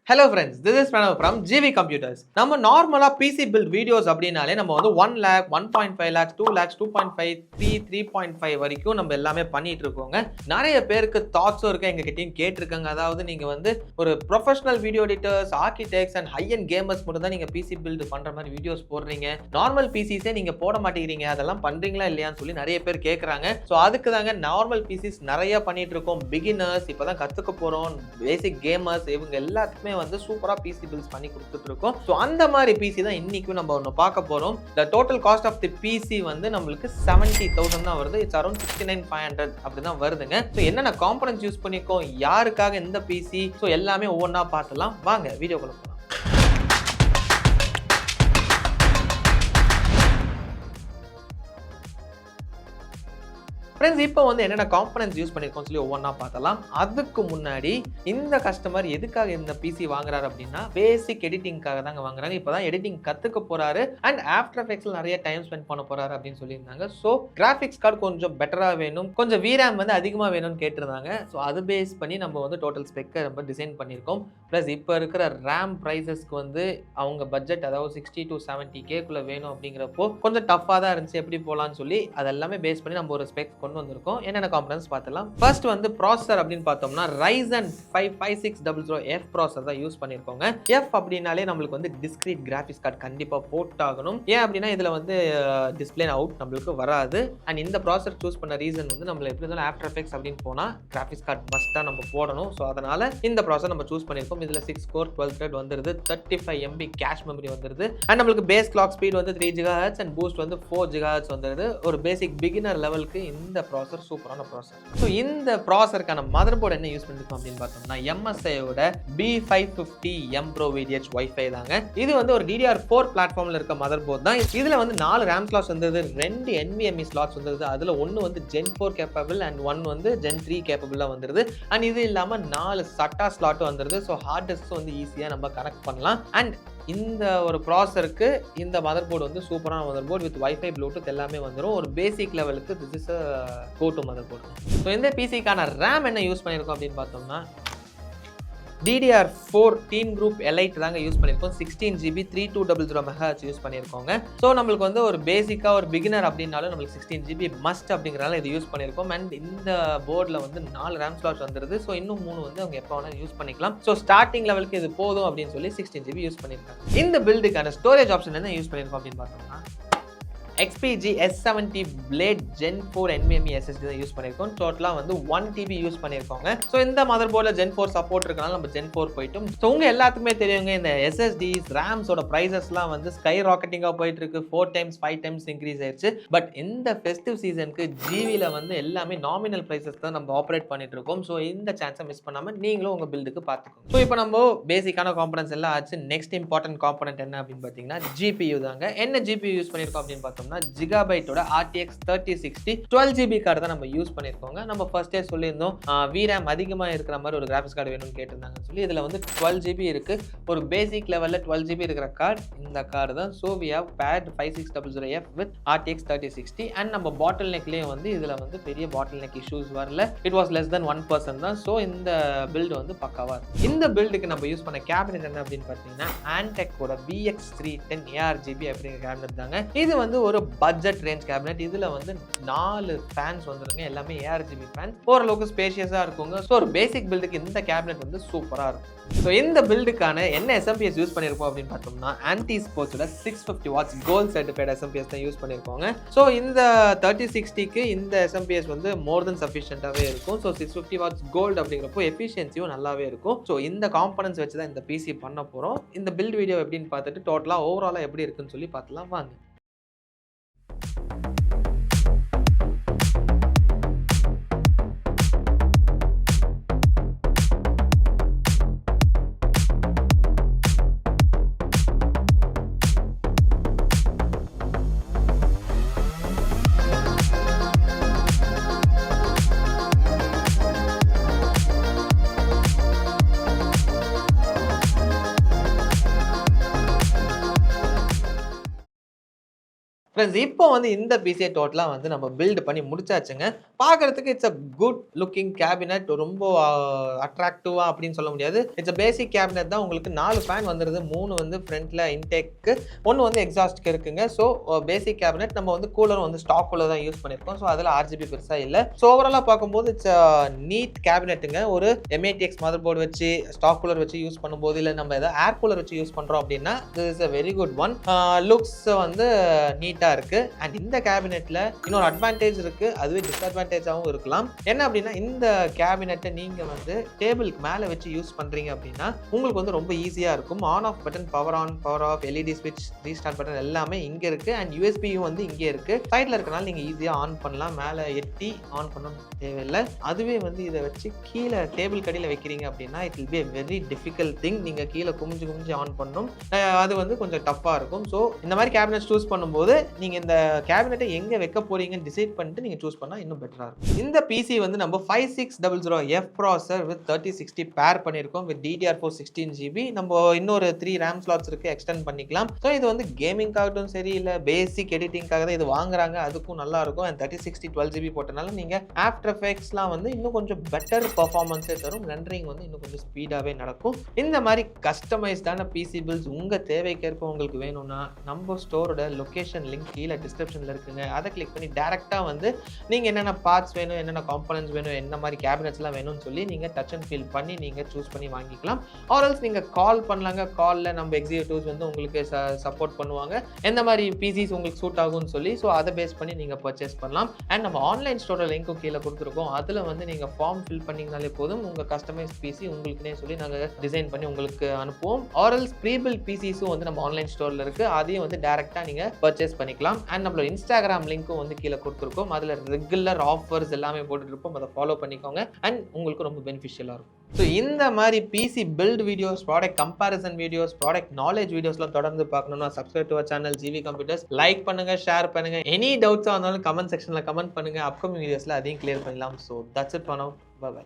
Hello friends, this is Pranav from GV Computers. நம்ம நார்மலா PC build videos அப்படினாலே நம்ம வந்து 1 lakh, 1.5 lakhs, 2 lakhs, 2.5, 3, 3.5 வரைக்கும் நம்ம எல்லாமே பண்ணிட்டு இருக்கோங்க. நிறைய பேருக்கு தாட்ஸும் இருக்கு, எங்க கிட்டயும் கேட்டிருக்காங்க. அதாவது நீங்க வந்து ஒரு professional video editors, architects and high and gamers மட்டும் தான் நீங்க PC build பண்ற மாதிரி வீடியோஸ் போடுறீங்க. நார்மல் PCஸே நீங்க போட மாட்டேங்கிறீங்க. அதெல்லாம் பண்றீங்களா இல்லையான்னு சொல்லி நிறைய பேர் கேக்குறாங்க. சோ அதுக்கு தாங்க நார்மல் PCஸ் நிறைய பண்ணிட்டு இருக்கோம். பிகினர்ஸ் இப்பதான் கத்துக்க போறோம். பேசிக் கேமர்ஸ் இவங்க எல்லாத்துக்குமே வந்து சூப்பரா PC builds பண்ணி கொடுத்துட்டு இருக்கோம். சோ அந்த மாதிரி PC தான் இன்னைக்கு நம்ம ஒன்னு பார்க்க போறோம். The total cost of the PC வந்து நமக்கு 70,000 தான் வருது. It's around 69,500 அப்படி தான் வருதுங்க. சோ என்னென்ன காம்போனன்ட்ஸ் யூஸ் பண்ணிருக்கோம், யாருக்காக இந்த PC, சோ எல்லாமே ஒவ்வொன்றா பார்க்கலாம். வாங்க வீடியோக்குள்ள போலாம். ஃப்ரெண்ட்ஸ் இப்போ வந்து என்னென்ன காம்பனன்ட்ஸ் யூஸ் பண்ணியிருக்கோம் சொல்லி ஒவ்வொன்றா பார்த்தலாம். அதுக்கு முன்னாடி இந்த கஸ்டமர் எதுக்காக இந்த பிசி வாங்குறாரு அப்படின்னா பேசிக் எடிட்டிங்காக தாங்க வாங்குறாங்க. இப்போ தான் எடிட்டிங் கற்றுக்க போறாரு அண்ட் ஆஃப்டர் எஃபெக்ட்ஸில் நிறைய டைம் ஸ்பெண்ட் பண்ண போறாரு அப்படின்னு சொல்லியிருந்தாங்க. ஸோ கிராஃபிக்ஸ் கார்டு கொஞ்சம் பெட்டராக வேணும், கொஞ்சம் VRAM வந்து அதிகமாக வேணும்னு கேட்டிருந்தாங்க. ஸோ அது பேஸ் பண்ணி நம்ம வந்து டோட்டல் ஸ்பெக்கை நம்ம டிசைன் பண்ணியிருக்கோம். ப்ளஸ் இப்போ இருக்கிற ரேம் ப்ரைஸஸ்க்கு வந்து அவங்க பட்ஜெட் அதாவது 60 to 70K வேணும் அப்படிங்கிறப்போ கொஞ்சம் டஃப்பாக தான் இருந்துச்சு, எப்படி போகலான்னு சொல்லி அதெல்லாமே பேஸ் பண்ணி நம்ம ஒரு ஸ்பெக் வந்திருக்கும். என்னென்ன காம்பனன்ட்ஸ் பார்த்தலாம். ஃபர்ஸ்ட் வந்து ப்ராசஸர் அப்படின்னு பார்த்தோம்னா Ryzen 5 5600F ப்ராசஸர் தான் யூஸ் பண்ணிருக்கோங்க. F அப்படினாலே நமக்கு வந்து டிஸ்கிரீட் கிராஃபிக்ஸ் கார்டு கண்டிப்பா போட்டாகணும். ஏன் அப்படின்னா இதுல வந்து டிஸ்ப்ளே அவுட் நமக்கு வராது. அண்ட் இந்த ப்ராசஸர் சூஸ் பண்ண ரீசன் வந்து நம்ம எப்படி இருந்தாலும் ஆஃப்டர் எஃபெக்ட்ஸ் அப்படின்னு போனா கிராஃபிக்ஸ் கார்டு மஸ்டா நம்ம போடணும். ஸோ அதனால இந்த ப்ராசஸர் நம்ம சூஸ் பண்ணிருக்கோம். இதுல 6 கோர் 12 த்ரெட் வந்துருது, 35 MB கேஷ் மெமரி வந்துருது. அண்ட் நமக்கு பேஸ் கிளாக் ஸ்பீட் வந்து 3 GHz அண்ட் பூஸ்ட் வந்து 4 GHz வந்துருது. ஒரு பேசிக் பிகினர் லெவலுக்கு இந்த ப்ராசஸர் சூப்பரான ப்ராசஸர். ஸோ இந்த ப்ராசஸருக்கான மதர் போர்டு என்ன யூஸ் பண்ணிருக்கோம் அப்படின்னு பார்த்தோம்னா MSIயோட B550M Pro VDH Wi-Fi தாங்க. இது வந்து ஒரு DDR4 பிளாட்ஃபார்ம்ல இருக்க மதர் போர்டு தான். இதுல வந்து 4 RAM ஸ்லாட்ஸ் வந்தது, 2 NVMe ஸ்லாட்ஸ் வந்தது. அதுல ஒன்னு வந்து Gen 4 கேப்பபிள் அண்ட் 1 வந்து Gen 3 கேப்பபிளா வந்துருது. அண்ட் இது இல்லாம 4 SATA ஸ்லாட் வந்துருது. ஸோ ஹார்ட் டிஸ்க் வந்து ஈஸியா நம்ம கனெக்ட் பண்ணலாம். அண்ட் இந்த ஒரு ப்ராசஸருக்கு இந்த மதர் போர்டு வந்து சூப்பரான motherboard with wifi bluetooth எல்லாமே வந்துடும். ஒரு பேசிக் லெவலுக்கு this is go to motherboard. So இந்த பிசிக்கான ரேம் என்ன யூஸ் பண்ணியிருக்கோம் அப்படின்னு பார்த்தோம்னா DDR4 டீம் குரூப் எலைட் தாங்க யூஸ் பண்ணியிருக்கோம். 16GB 3200 MHz யூஸ் பண்ணியிருக்கோங்க. ஸோ நம்மளுக்கு வந்து ஒரு பேசிக்காக ஒரு பிகினர் அப்படின்னாலும் நம்மளுக்கு 16GB மஸ்ட் அப்படிங்கிறனால இது யூஸ் பண்ணியிருக்கோம். அண்ட் இந்த போர்டில் வந்து 4 RAM ஸ்லாட்ஸ் வந்துருது. ஸோ இன்னும் 3 வந்து அவங்க எப்போ வேணாலும் யூஸ் பண்ணிக்கலாம். ஸோ ஸ்டார்டிங் லெவலுக்கு இது போதும் அப்படின்னு சொல்லி 16GB யூஸ் பண்ணியிருக்காங்க. இந்த பில்டுக்கான ஸ்டோரேஜ் ஆப்ஷன் என்ன யூஸ் பண்ணியிருக்கோம் அப்படின்னு பார்த்தோம்னா XPG S70 Blade Gen 4 NVMe SSD தான் யூஸ் பண்ணியிருக்கோம். டோட்டலாக வந்து 1TB யூஸ் பண்ணியிருக்கோங்க. ஸோ இந்த மதர் போர்டில் Gen 4 சப்போர்ட் இருக்கனால நம்ம Gen 4 போயிட்டோம். ஸோ உங்கள் எல்லாத்துக்குமே தெரியுங்க இந்த SSDs ரேம்ஸோட ப்ரைஸஸ்லாம் வந்து ஸ்கை ராக்கெட்டிங்காக போயிட்டு இருக்கு. 4 times 5 times இன்க்ரீஸ் ஆயிடுச்சு. பட் இந்த ஃபெஸ்டிவ் சீசனுக்கு ஜிவியில் வந்து எல்லாமே நாமினல் ப்ரைஸஸ் தான் நம்ம ஆப்ரேட் பண்ணிட்டு இருக்கோம். ஸோ இந்த சான்ஸை மிஸ் பண்ணாமல் நீங்களும் உங்கள் பில்டுக்கு பார்த்துக்கோங்க. ஸோ இப்போ நம்ம பேசிக்கான காம்பனன்ட்ஸ் எல்லாம் ஆச்சு. நெக்ஸ்ட் இம்பார்ட்டன்ட் காம்பனன்ட் என்ன அப்படின்னு பார்த்தீங்கன்னா GPU தாங்க. என்ன GPU யூஸ் பண்ணியிருக்கோம் அப்படின்னு பார்த்தோம் ஜிகாபைட்டோட RTX 3060 12GB கார்டு தான் நம்ம யூஸ் பண்ணிருக்கோங்க. நம்ம ஃபர்ஸ்டே சொல்லியிருந்தோம் VRAM அதிகமா இருக்கிற மாதிரி ஒரு கிராஃபிக்ஸ் கார்டு வேணும்னு கேட்டிருந்தாங்கன்னு சொல்லி. இதுல வந்து 12GB இருக்கு. ஒரு பேசிக் லெவல்ல 12GB இருக்கிற கார்டு இந்த கார்டு தான். So we have paired 5600F with RTX 3060 and நம்ம பாட்டில் நெக்லேயும் வந்து இதுல வந்து பெரிய பாட்டில் நெக் இஷ்யூஸ் வரல. இட் வாஸ் லெஸ் தென் 1% தான். ஸோ இந்த பில்டு வந்து பக்காவா இருக்கு. இந்த பில்டுக்கு நம்ம யூஸ் பண்ண கேபினெட் என்ன அப்படின்னு பார்த்தீங்கன்னா ஆன்டெக்கோட BX310 ARGB அப்படிங்கிற கேபினெட் தாங்க. இது வந்து ஒரு பட்ஜெட் ரேஞ்ச் கேபினெட். இதுல வந்து 4 ஃபேன்ஸ் வந்துருங்க, எல்லாமே ARGB ஃபேன். ஓரளவுக்கு ஸ்பேஷியஸா இருக்குங்க. ஸோ ஒரு பேசிக் பில்டுக்கு இந்த கேபினெட் வந்து சூப்பரா இருக்கும். ஸோ இந்த பில்டுக்கான என்ன SMPS யூஸ் பண்ணியிருக்கோம் அப்படின்னு பார்த்தோம்னா ஆன்டி ஸ்போர்ட்ஸோட 650 watts கோல்ட் சர்டிஃபைட் SMPS தான் யூஸ் பண்ணியிருக்கோங்க. ஸோ இந்த 3060க்கு இந்த SMPS வந்து மோர் தென் சஃபிஷியன்ட்டாகவே இருக்கும். ஸோ 650 watts கோல்டு அப்படிங்கிறப்போ எஃபிஷியன்சியும் நல்லாவே இருக்கும். ஸோ இந்த காம்பனன்ட்ஸ் வச்சு தான் இந்த PC பண்ண போகிறோம். இந்த பில்ட் வீடியோ எப்படின்னு பார்த்துட்டு டோட்டலாக ஓவராலாக எப்படி இருக்குன்னு சொல்லி பார்த்துலாம் வாங்க. ஃப்ரெண்ட்ஸ் இப்போ வந்து இந்த பிசியை டோட்டலா வந்து நம்ம பில்ட் பண்ணி முடிச்சாச்சுங்க. பார்க்கறதுக்கு it's a good looking cabinet. ரொம்ப அட்ராக்டிவா அப்படின்னு சொல்ல முடியாது. இட்ஸ் அ பேசிக் கேபினெட் தான். உங்களுக்கு 4 ஃபேன் வந்துருது. 3 வந்து ஃப்ரண்ட்ல இன்டேக்க்கு, 1 வந்து எக்ஸாஸ்ட்க்கு இருக்குங்க. So basic cabinet. நம்ம வந்து கூலரும் வந்து ஸ்டாக் கூலர் தான் யூஸ் பண்ணியிருக்கோம். ஸோ அதில் ஆர்ஜிபி பெருசா இல்ல. ஸோ ஓவராலா பார்க்கும்போது இட்ஸ் அ நீட் கேபினெட்டுங்க. ஒரு M80X மதர் போர்டு வச்சு ஸ்டாக் கூலர் வச்சு யூஸ் பண்ணும்போது, இல்ல நம்ம ஏதாவது ஏர் கூலர் வச்சு யூஸ் பண்றோம் அப்படின்னா this is a very good one. Looks வந்து நீட்டா இருக்கு. அண்ட் இந்த கேபினெட்ல இன்னொரு அட்வான்டேஜ் இருக்கு. அதுவே டிஸ்அட்வான்டேஜாவும் இருக்கலாம். என்ன அப்படின்னா, இந்த கேபினெட்டை நீங்க வந்து டேபிளுக்கு மேல வச்சு யூஸ் பண்றீங்க அப்படின்னா உங்களுக்கு வந்து ரொம்ப ஈஸியா இருக்கும். On off button, power on, power off, LED ஸ்விட்ச், ரீஸ்டார்ட் பட்டன் எல்லாமே இங்க இருக்கு. அண்ட் யூஎஸ்பியும் வந்து இங்கே இருக்கு. சைட்ல இருக்கனால நீங்க ஈஸியா ஆன் பண்ணலாம். மேல எட்டி ஆன் பண்ணணும் தேவையில்லை. அதுவே வந்து இதை வச்சு கீழே டேபிள் கடியில வைக்கிறீங்க அப்படின்னா it will be a very difficult thing. நீங்க கீழே குமிஞ்சு ஆன் பண்ணணும். அது வந்து கொஞ்சம் டஃப்பா இருக்கும். ஸோ இந்த மாதிரி கேபினெட் சூஸ் பண்ணும்போது நீங்க இந்த கேபினெட்டை எங்க வைக்க போறீங்கன்னு டிசைட் பண்ணிட்டு நீங்க சூஸ் பண்ணா இன்னும் பெட்டரா இருக்கும். இந்த பிசி வந்து நம்ம 5600F ப்ராசஸர் வித் 3060 பேர் பண்ணியிருக்கோம். With DDR4 16GB. நம்ம இன்னொரு 3 RAM ஸ்லாட்ஸ் இருக்கு, எக்ஸ்டெண்ட் பண்ணிக்கலாம். ஸோ இது வந்து கேமிங்காகட்டும் சரி, இல்லை பேசிக் எடிட்டிங்காக தான் இது வாங்குறாங்க, அதுக்கும் நல்லா இருக்கும். அண்ட் 3060 12GB போட்டனால நீங்க ஆஃப்டர் எஃபெக்ட்ஸ்லாம் வந்து இன்னும் கொஞ்சம் பெட்டர் பர்ஃபார்மன்ஸே தரும். ரெண்டரிங் வந்து இன்னும் கொஞ்சம் ஸ்பீடாகவே நடக்கும். இந்த மாதிரி கஸ்டமைஸ்டான பிசி பில்ஸ் உங்க தேவைக்கேற்ப உங்களுக்கு வேணும்னா நம்ம ஸ்டோரோட லொகேஷன் லிங்க் கீழே டிஸ்கிரிப்ஷனில் இருக்குங்க. அதை கிளிக் பண்ணி டேரெக்டாக வந்து நீங்கள் என்னென்ன பார்ட்ஸ் வேணும், என்னென்ன காம்பனன்ட்ஸ் வேணும், என்ன மாதிரி கேபினெட்ஸ்லாம் வேணும்னு சொல்லி நீங்கள் டச் அண்ட் ஃபீல் பண்ணி நீங்கள் சூஸ் பண்ணி வாங்கிக்கலாம். ஆர்எல்ஸ் நீங்கள் கால் பண்ணலாங்க. காலில் நம்ம எக்ஸிக்யூட்டிவ்ஸ் வந்து உங்களுக்கு சப்போர்ட் பண்ணுவாங்க, எந்த மாதிரி பிசிஸ் உங்களுக்கு சூட் ஆகும்னு சொல்லி. ஸோ அதை பேஸ் பண்ணி நீங்கள் பர்ச்சேஸ் பண்ணலாம். அண்ட் நம்ம ஆன்லைன் ஸ்டோரோட லிங்க்கும் கீழே கொடுத்துருக்கோம். அதில் வந்து நீங்கள் ஃபார்ம் ஃபில் பண்ணிங்கனாலே போதும். உங்கள் கஸ்டமைஸ் பிசி உங்களுக்குனே சொல்லி நாங்கள் டிசைன் பண்ணி உங்களுக்கு அனுப்புவோம். ஆர்எல்ஸ் ப்ரீபில் பிசிஸும் வந்து நம்ம ஆன்லைன் ஸ்டோரில் இருக்குது. அதையும் வந்து டேரெக்டாக நீங்கள் பர்ச்சேஸ் பண்ணிக்கலாம். அண்ட் நம்மளோட இன்ஸ்டாகிராம் லிங்க்கும் வந்து கீழே கொடுத்துருக்கோம். அதில் ரெகுலர் ஆஃபர்ஸ் எல்லாமே போட்டுட்டு இருப்போம். அதை ஃபாலோ பண்ணிக்கோங்க. அண்ட் உங்களுக்கு ரொம்ப பெனிஃபிஷியலாக இருக்கும். ஸோ இந்த மாதிரி PC build videos, product comparison videos, product knowledge வீடியோஸ்லாம் தொடர்ந்து பார்க்கணும்னா subscribe to our channel GV Computers. Like பண்ணுங்க, ஷேர் பண்ணுங்க. எனி டவுட்ஸாக இருந்தாலும் கமெண்ட் செக்ஷனில் கமெண்ட் பண்ணுங்க. அப்கமிங் வீடியோஸில் அதையும் கிளியர் பண்ணலாம். So that's it for now. Bye by.